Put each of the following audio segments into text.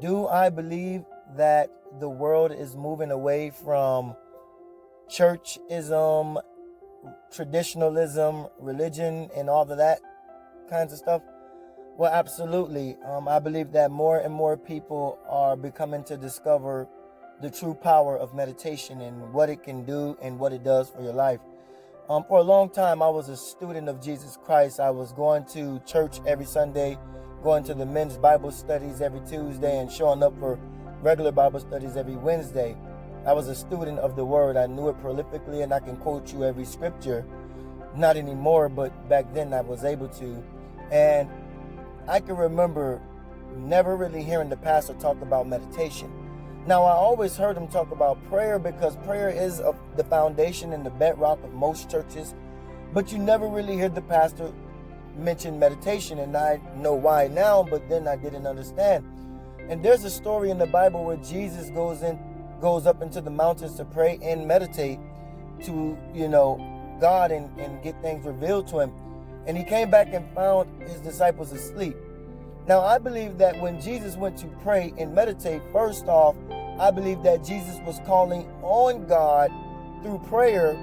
Do I believe that the world is moving away from churchism, traditionalism, religion, and all of that kinds of stuff? Well, absolutely. I believe that more and more people are becoming to discover the true power of meditation and what it can do and what it does for your life. For a long time, I was a student of Jesus Christ. I was going to church every Sunday, going to the men's Bible studies every Tuesday, and showing up for regular Bible studies every Wednesday. I was a student of the Word. I knew it prolifically, and I can quote you every scripture. Not anymore, but back then I was able to. And I can remember never really hearing the pastor talk about meditation. Now, I always heard him talk about prayer because prayer is the foundation and the bedrock of most churches. But you never really hear the pastor mention meditation, and I know why now, but then I didn't understand. And there's a story in the Bible where Jesus goes up into the mountains to pray and meditate to, God and get things revealed to him. And he came back and found his disciples asleep. Now, I believe that when Jesus went to pray and meditate, first off, I believe that Jesus was calling on God through prayer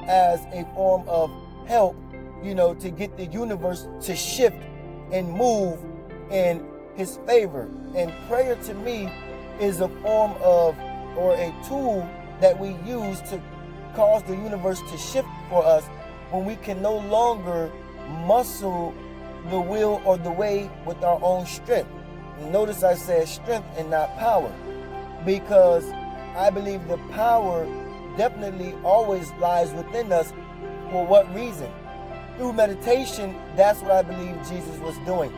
as a form of help, to get the universe to shift and move in his favor. And prayer to me is a form of, or a tool that we use to cause the universe to shift for us when we can no longer muscle the will or the way with our own strength. Notice I said strength and not power, because I believe the power definitely always lies within us. For what reason? Through meditation. That's what I believe Jesus was doing.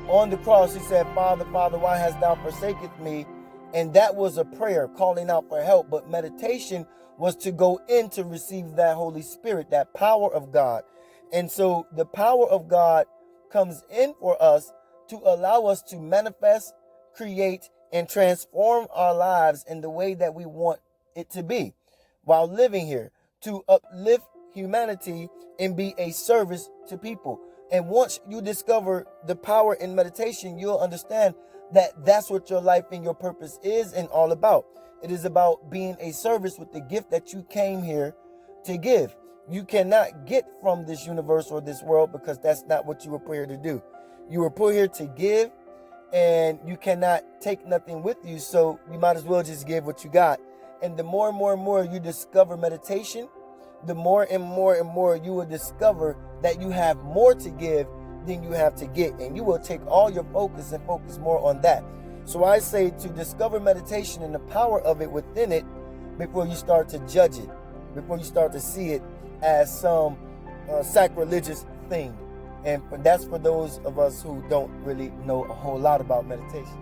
On the cross he said, Father, Father, why hast thou forsaken me? And that was a prayer calling out for help. But meditation was to go in to receive that Holy Spirit, that power of God. And so the power of God comes in for us to allow us to manifest, create, and transform our lives in the way that we want it to be while living here, to uplift humanity and be a service to people. And once you discover the power in meditation, you'll understand that that's what your life and your purpose is and all about. It is about being a service with the gift that you came here to give. You cannot get from this universe or this world, because that's not what you were put here to do. You were put here to give, and you cannot take nothing with you, so you might as well just give what you got. And the more and more and more you discover meditation, the more and more and more you will discover that you have more to give than you have to get, and you will take all your focus and focus more on that. So I say to discover meditation and the power of it within it before you start to judge it, before you start to see it as some sacrilegious thing. And that's for those of us who don't really know a whole lot about meditation.